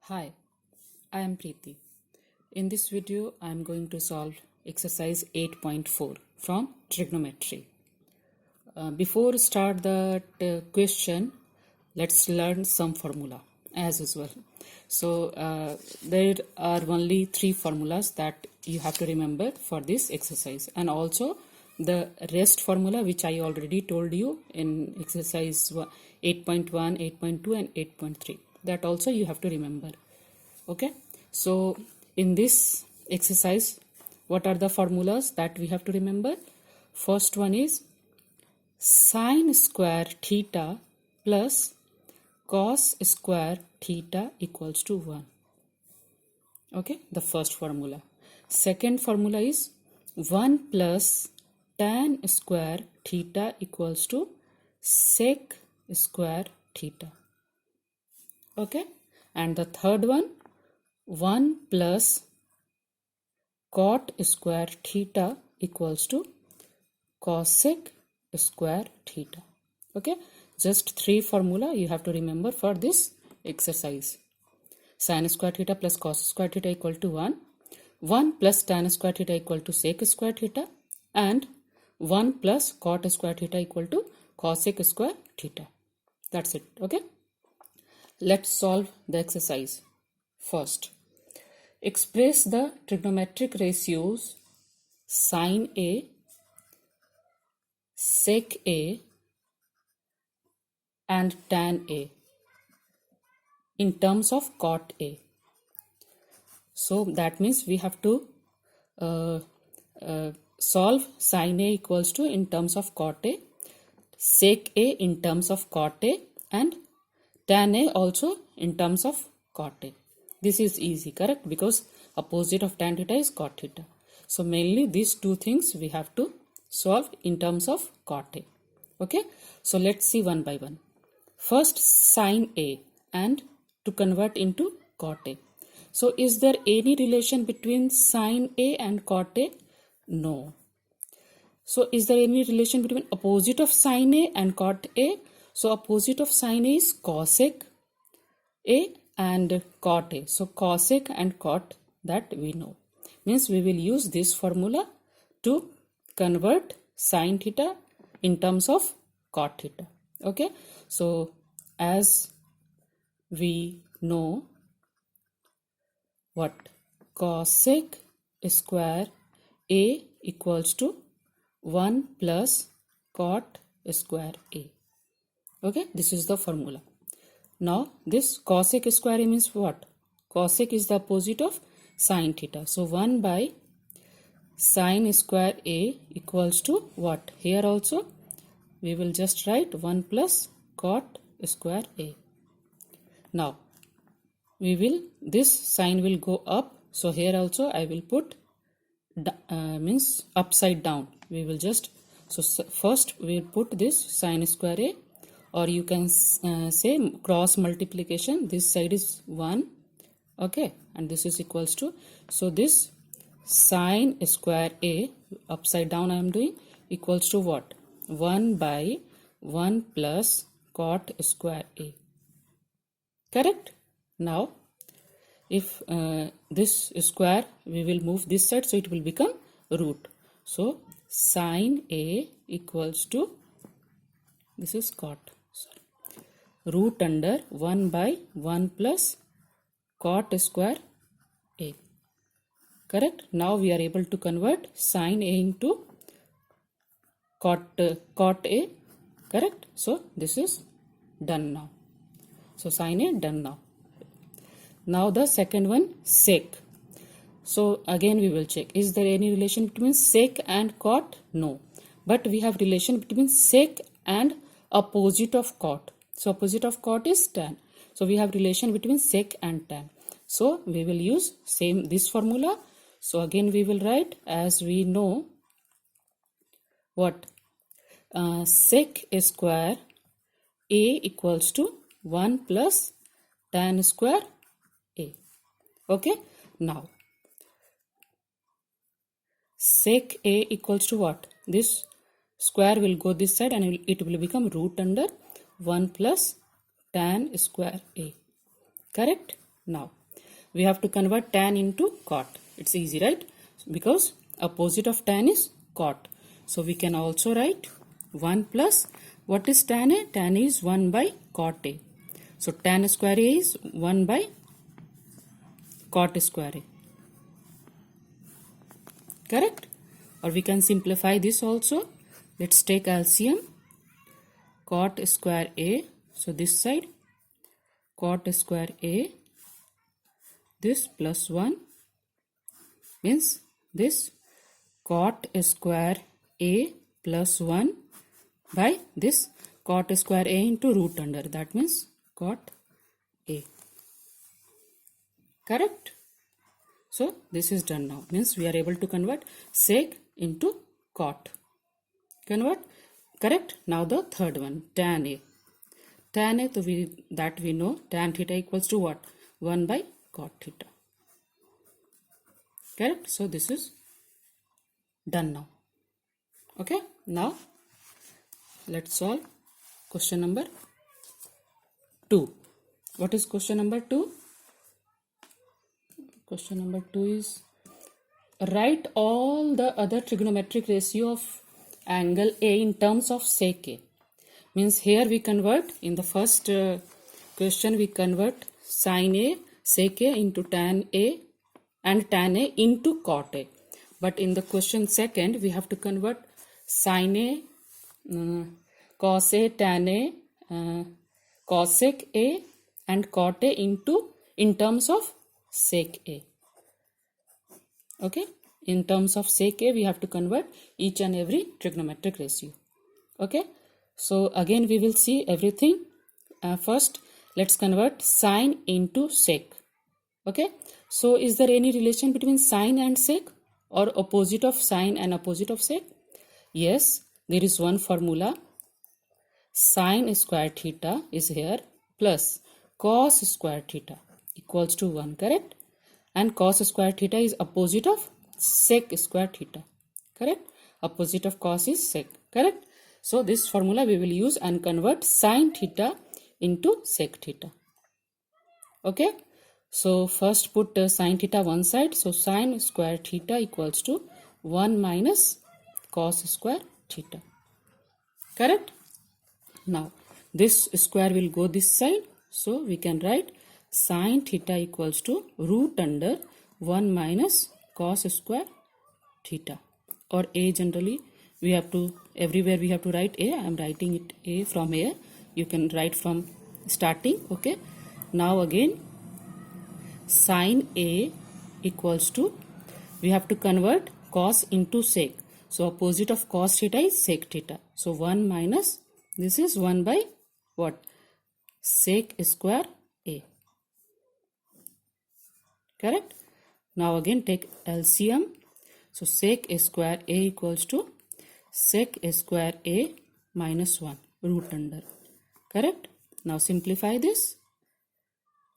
Hi, I am Preeti. In this video, I am going to solve exercise 8.4 from trigonometry. Before start the question, let's learn some formula as usual. So there are only three formulas that you have to remember for this exercise, and also the rest formula which I already told you in exercise 8.1, 8.2 and 8.3. That also you have to remember. Okay, so in this exercise, what are the formulas that we have to remember? First one is sine square theta plus cos square theta equals to 1. Okay, the first formula. Second formula is 1 plus tan square theta equals to sec square theta. Okay, and the third one, 1 plus cot square theta equals to cosec square theta. Okay, just three formula you have to remember for this exercise. Sin square theta plus cos square theta equal to 1, 1 plus tan square theta equal to sec square theta, and 1 plus cot square theta equal to cosec square theta. That's it. Okay, let's solve the exercise. First, express the trigonometric ratios sin A, sec A and tan A in terms of cot A. So that means we have to solve sin A equals to in terms of cot A, sec A in terms of cot A, and tan A also in terms of cot A. This is easy, correct? Because opposite of tan theta is cot theta. So mainly these two things we have to solve in terms of cot A. Okay, so let's see one by one. First, sin A and to convert into cot A. So is there any relation between sin A and cot A? No. So is there any relation between opposite of sin A and cot A? So opposite of sin A is cosec A and cot A. So cosec and cot, that we know. Means we will use this formula to convert sin theta in terms of cot theta. Okay, so as we know what cosec square A equals to 1 plus cot square A. Okay, this is the formula. Now this cosec square A means what? Cosec is the opposite of sin theta. So 1 by sin square A equals to what? Here also we will just write 1 plus cot square A. Now we will, this sign will go up. So here also I will put means upside down. We will just, so first we will put this sin square A, or you can say cross multiplication. This side is 1. Okay, and this is equals to, so this sin square A upside down I am doing equals to what? 1 by 1 plus cot square A. Correct? Now if this square, we will move this side, so it will become root. So sin A equals to, this is cot, sorry, root under 1 by 1 plus cot square A. Correct? Now we are able to convert sin A into cot A. Correct? So this is done now. So sin A done now. Now the second one, sec. So again we will check, is there any relation between sec and cot? No. But we have relation between sec and opposite of cot. So opposite of cot is tan. So we have relation between sec and tan. So we will use same this formula. So again we will write, as we know what? Sec square A equals to 1 plus tan square A. Okay, now sec A equals to what? This square will go this side and it will become root under 1 plus tan square A. Correct? Now we have to convert tan into cot. It's easy, right? Because opposite of tan is cot. So we can also write 1 plus, what is tan A? Tan A is 1 by cot A. So tan square A is 1 by cot square A. Correct? Or we can simplify this also. Let's take LCM. Cot square A. So this side cot square A, this plus 1 means this cot square A plus 1 by this cot square A into root under, that means cot A. Correct? So this is done now, means we are able to convert sec into cot. Convert. Correct? Now the third one, tan A. Tan A, that we know, tan theta equals to what? 1 by cot theta. Correct? So this is done now. Okay? Now let's solve question number 2. What is question number 2? Question number 2 is write all the other trigonometric ratio of angle A in terms of sec A. Means here we convert, in the first question we convert sin A, sec A into tan A and tan A into cot A. But in the question second we have to convert sin A, cos A, tan A, cosec A and cot A in terms of sec A. Okay, in terms of sec A we have to convert each and every trigonometric ratio. Okay, so again we will see everything. First let's convert sine into sec. Okay, so is there any relation between sine and sec, or opposite of sine and opposite of sec? Yes, there is one formula. Sine square theta is here plus cos square theta equals to 1, correct? And cos square theta is opposite of sec square theta, correct? Opposite of cos is sec, correct? So this formula we will use and convert sine theta into sec theta. Okay, so first put sine theta one side. So sine square theta equals to 1 minus cos square theta, correct? Now this square will go this side, so we can write sine theta equals to root under 1 minus cos square theta, or A. Generally we have to, everywhere we have to write A. I am writing it A from here. You can write from starting. Okay, now again sine A equals to, we have to convert cos into sec. So opposite of cos theta is sec theta. So 1 minus, this is 1 by what? Sec square A. Correct? Now again take LCM. So sec square A equals to sec square A minus 1 root under. Correct? Now simplify this.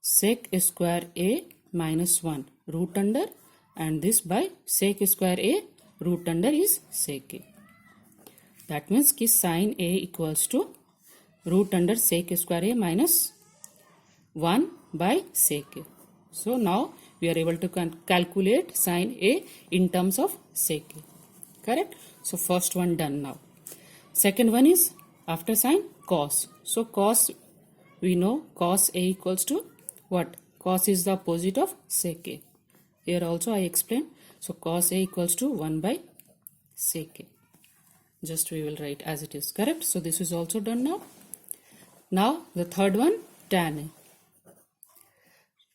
Sec square A minus 1 root under, and this by sec square A root under is sec A. That means ki sin A equals to root under sec square A minus 1 by sec A. So now we are able to calculate sin A in terms of sec A. Correct? So first one done now. Second one is after sin cos. So cos, we know cos A equals to what? Cos is the opposite of sec A. Here also I explained. So cos A equals to 1 by sec A. Just we will write as it is. Correct? So this is also done now. Now the third one, tan A.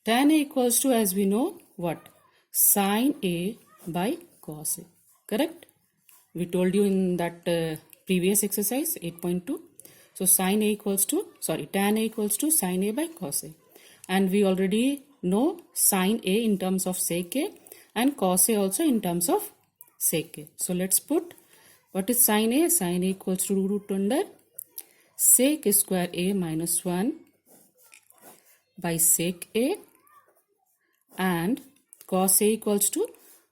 Tan A equals to, as we know, what? Sin A by cos A. Correct? We told you in that previous exercise 8.2. So sin A equals to, tan A equals to sin A by cos A. And we already know sin A in terms of sec A and cos A also in terms of sec A. So let's put, what is sin A? Sin A equals to root under sec square A minus 1 by sec A, and cos A equals to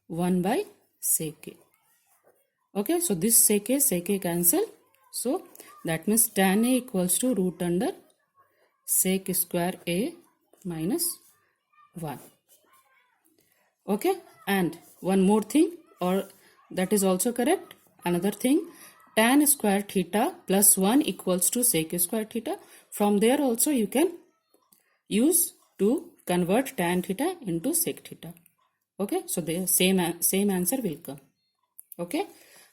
1 by sec A. Okay, so this sec A cancel. So that means tan A equals to root under sec square A minus 1. Okay, and one more thing, or that is also correct. Another thing, tan square theta plus 1 equals to sec square theta. From there also you can use to convert tan theta into sec theta. Okay, so the same answer will come. Okay,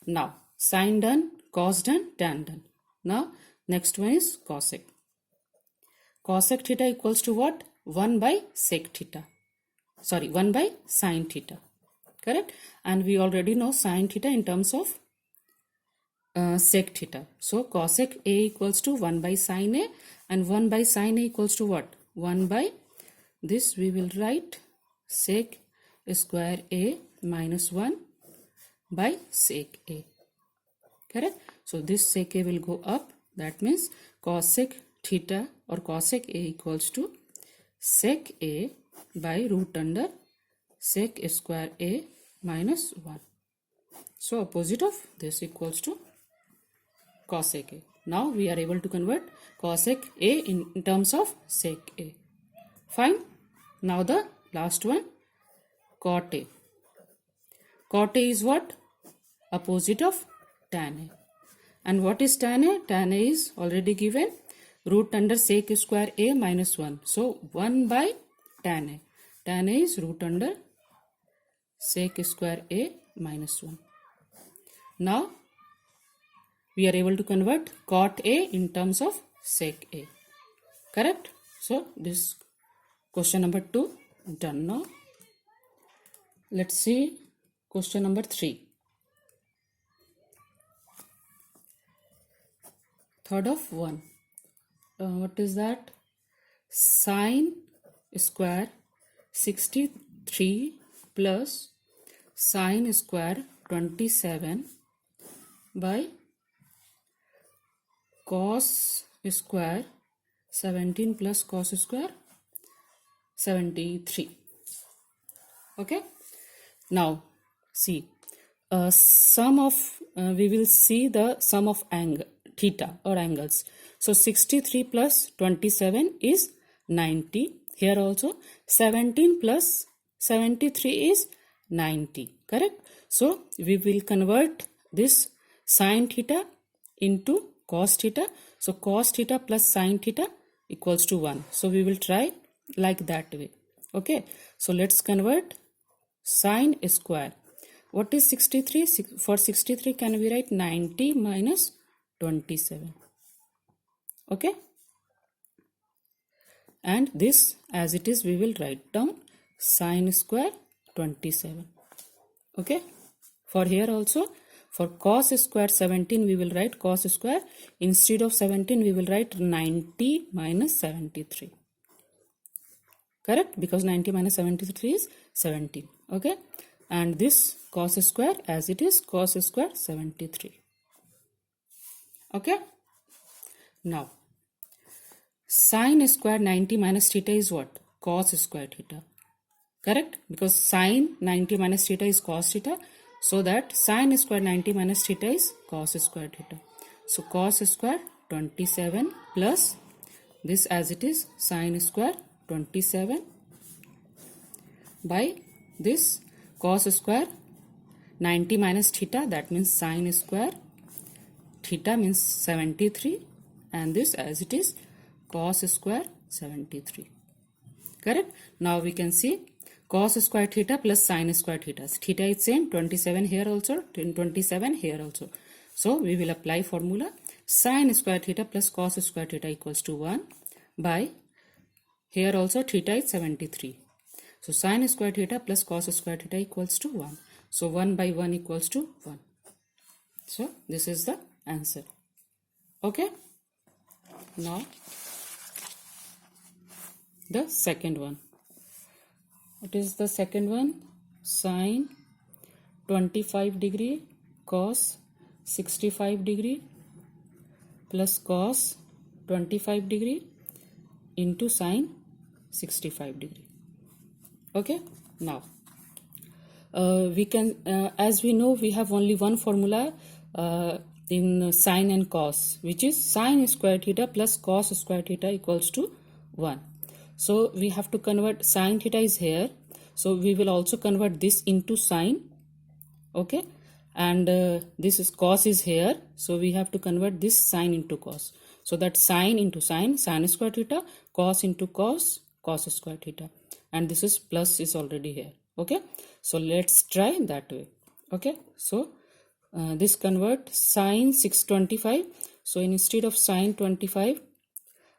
now sine done, cos done, tan done. Now next one is cosec. Cosec theta equals to what? 1 by sec theta. Sorry, 1 by sine theta. Correct? And we already know sine theta in terms of sec theta. So cosec A equals to 1 by sine A, and 1 by sine A equals to what? 1 by this we will write sec square A minus 1 by sec A. Correct? So this sec A will go up. That means cosec theta or cosec A equals to sec A by root under sec square A minus 1. So opposite of this equals to cosec A. Now we are able to convert cosec A in terms of sec A. Fine. Now the last one, cot A. Cot A is what? Opposite of tan A. And what is tan A? Tan A is already given, root under sec square A minus 1. So 1 by tan A. Tan A is root under sec square A minus 1. Now we are able to convert cot A in terms of sec A. Correct? So this question number 2 done now. Let's see question number 3. Third of 1. What is that? Sine square 63 plus sine square 27 by cos square 17 plus cos square 73. Okay. Now see, we will see the sum of angle theta or angles. So 63 plus 27 is 90. Here also 17 plus 73 is 90. Correct? So we will convert this sine theta into cos theta. So cos theta plus sine theta equals to 1. So we will try like that way. Okay. So let's convert sine square. What is 63? For 63 can we write 90 minus 27. Okay. And this as it is we will write down sine square 27. Okay. For here also, for cos square 17 we will write cos square. Instead of 17 we will write 90 minus 73. Correct? Because 90 minus 73 is 17. Okay. And this cos square as it is cos square 73. Okay. Now sine square 90 minus theta is what? Cos square theta. Correct? Because sine 90 minus theta is cos theta. So that sine square 90 minus theta is cos square theta. So cos square 27 plus this as it is sine square 27 by this cos square 90 minus theta, that means sine square theta means 73, and this as it is cos square 73. Correct? Now we can see cos square theta plus sine square theta. Theta is same, 27 here also, 27 here also. So we will apply formula sine square theta plus cos square theta equals to 1 by here also theta is 73. So sine square theta plus cos square theta equals to 1. So 1 by 1 equals to 1. So this is the answer. Okay. Now the second one. What is the second one? Sine 25 degree cos 65 degree plus cos 25 degree into sine 65 degree. Okay. Now we can as we know we have only one formula in sine and cos, which is sine square theta plus cos square theta equals to 1. So we have to convert sine theta is here. So we will also convert this into sine. Okay. And this is cos is here. So we have to convert this sine into cos. So that sine into sine, sine square theta, cos into cos, cos square theta. And this is plus is already here. Okay. So let's try that way. Okay. So this convert sine 625. So instead of sine 25,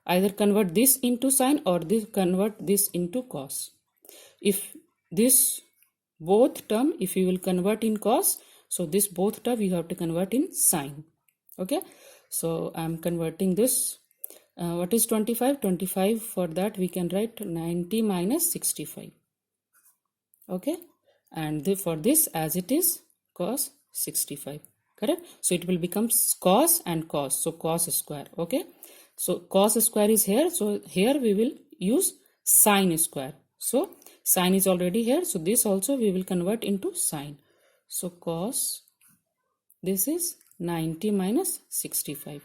either convert this into sine or this convert this into cos. If this both term, if you will convert in cos, so this both term you have to convert in sine. Okay. So I am converting this. What is 25? 25, for that we can write 90 minus 65. Okay. And for this as it is cos 65. Correct. So it will become cos and cos. So cos square. Okay. So cos square is here. So here we will use sine square. So sine is already here. So this also we will convert into sine. So cos, this is 90 minus 65.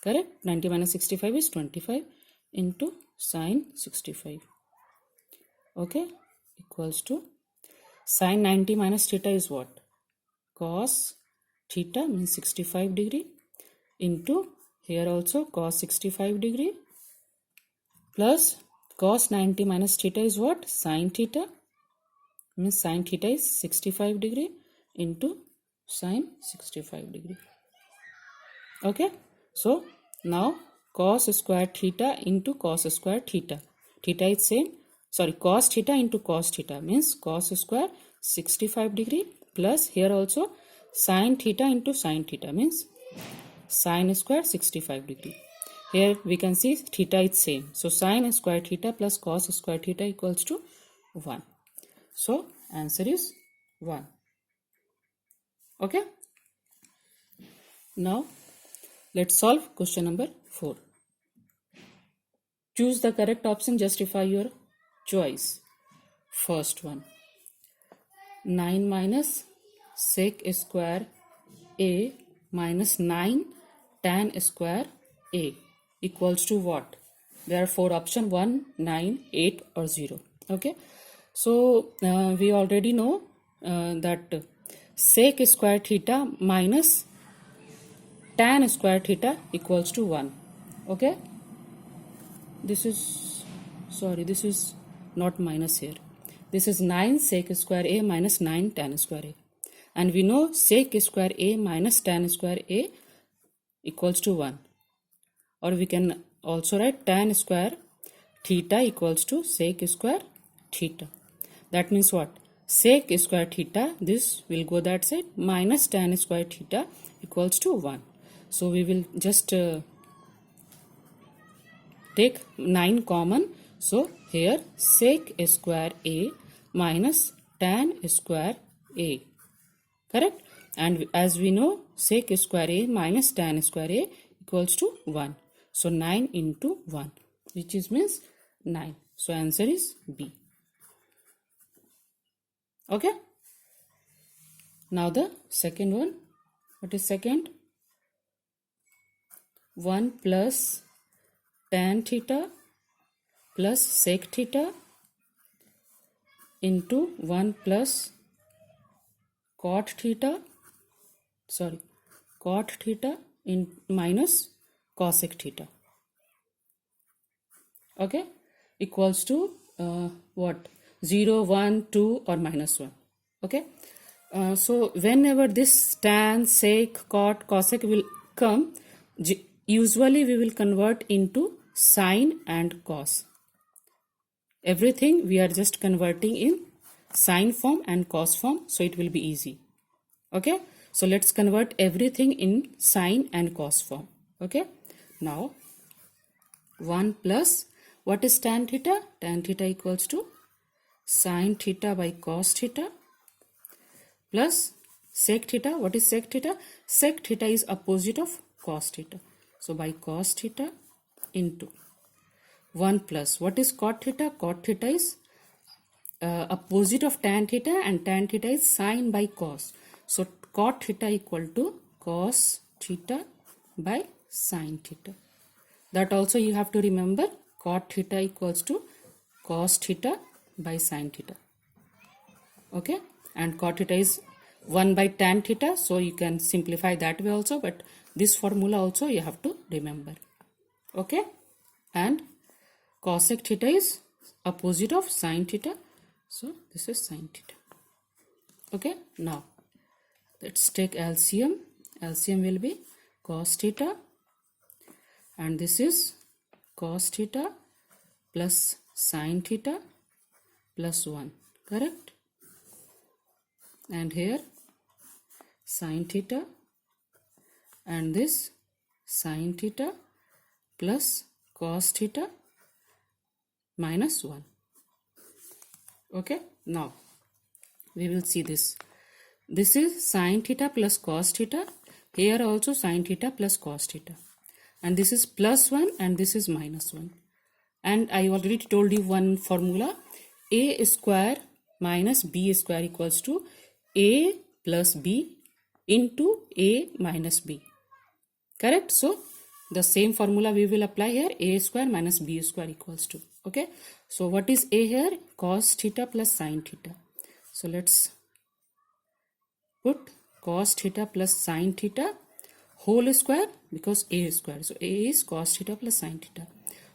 Correct. 90 minus 65 is 25 into sine 65. Okay. Equals to sine 90 minus theta is what? Cos theta means 65 degree into here also cos 65 degree plus cos 90 minus theta is what? Sine theta means sine theta is 65 degree into sine 65 degree. Okay. So now cos square theta into cos square theta. Theta is same. Sorry, cos theta into cos theta means cos square 65 degree plus here also sine theta into sine theta means sine square 65 degree. Here we can see theta is same. So sine square theta plus cos square theta equals to 1. So answer is 1. Okay. Now let's solve question number 4. Choose the correct option, justify your choice. First one, 9 minus sec square a minus 9 tan square a equals to what? There are 4 options, 1, 9, 8 or 0. Okay. So we already know that sec square theta minus tan square theta equals to 1. Okay. This is, sorry, this is not minus here. This is 9 sec square a minus 9 tan square a. And we know sec square a minus tan square a equals to 1. Or we can also write tan square theta equals to sec square theta. That means what? Sec square theta, this will go that side, minus tan square theta equals to 1. So we will just take 9 common. So here sec square a minus tan square a. Correct? And as we know, sec square a minus tan square a equals to 1. So 9 into 1, which is means 9. So answer is B. Okay. Now the second one. What is second? 1 plus tan theta plus sec theta into 1 plus cot theta, cot theta in minus cosec theta. Okay, equals to what? 0, 1, 2 or minus 1. Okay. So whenever this tan, sec, cot, cosec will come, usually we will convert into sine and cos. Everything we are just converting in sine form and cos form, so it will be easy. Okay. So let's convert everything in sine and cos form. Okay. Now 1 plus, what is tan theta? Tan theta equals to sine theta by cos theta plus sec theta. What is sec theta? Sec theta is opposite of cos theta. So by cos theta into 1 plus, what is cot theta? Cot theta is opposite of tan theta and tan theta is sine by cos. So cot theta equal to cos theta by sine theta. That also you have to remember, cot theta equals to cos theta by sin theta. Okay, and cot theta is 1 by tan theta, so you can simplify that way also, but this formula also you have to remember. Okay, and cosec theta is opposite of sin theta, so this is sin theta. Okay, now let's take LCM. LCM will be cos theta, and this is cos theta plus sin theta plus 1, correct? And here sin theta, and this sin theta plus cos theta minus 1. Okay, now we will see this. This is sin theta plus cos theta. Here also sin theta plus cos theta. And this is plus 1 and this is minus 1. And I already told you one formula. A square minus B square equals to A plus B into A minus B. Correct? So the same formula we will apply here. A square minus B square equals to. Okay. So what is A here? Cos theta plus sin theta. So let's put cos theta plus sin theta whole square, because A square. So A is cos theta plus sin theta.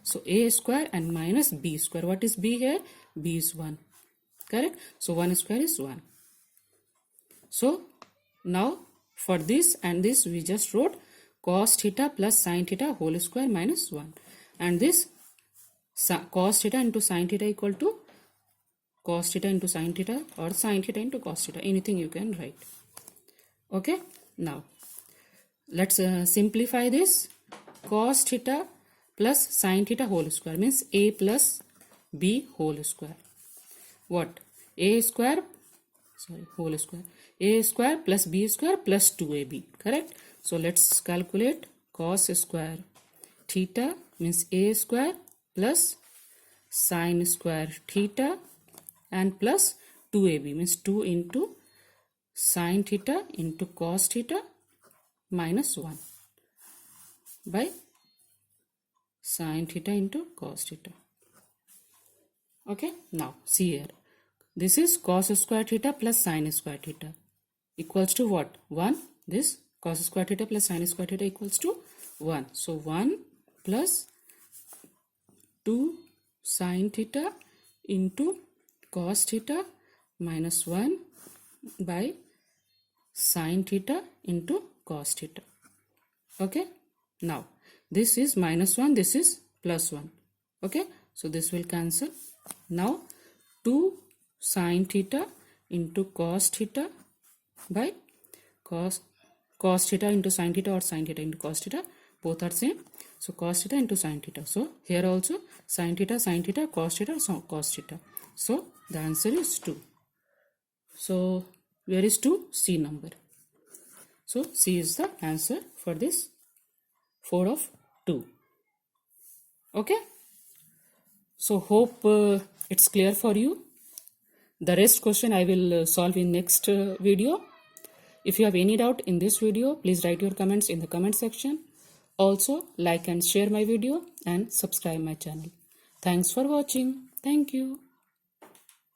So A square and minus B square. What is B here? B is 1. Correct? So 1 square is 1. So now for this and this we just wrote cos theta plus sin theta whole square minus 1. And this cos theta into sin theta equal to cos theta into sin theta or sin theta into cos theta. Anything you can write. Okay. Now let's simplify this. Cos theta plus sin theta whole square means A plus B whole square. What? A square, sorry, whole square. A square plus B square plus 2AB. Correct? So let's calculate cos square theta means A square plus sin square theta and plus 2AB means 2 into sin theta into cos theta minus 1 by sin theta into cos theta. Okay, now see here. This is cos square theta plus sin square theta equals to what? 1. This cos square theta plus sin square theta equals to 1. So 1 plus 2 sin theta into cos theta minus 1 by sin theta into cos theta. Okay, now this is minus 1, this is plus 1. Okay, so this will cancel. Now 2 sin theta into cos theta by cos theta into sin theta or sin theta into cos theta, both are same. So cos theta into sin theta. So here also sin theta, cos theta, so cos theta. So the answer is 2. So where is 2? C number. So C is the answer for this 4 of 2. Okay. So hope it's clear for you. The rest question I will solve in next video. If you have any doubt in this video, please write your comments in the comment section. Also like and share my video and subscribe my channel. Thanks for watching. Thank you.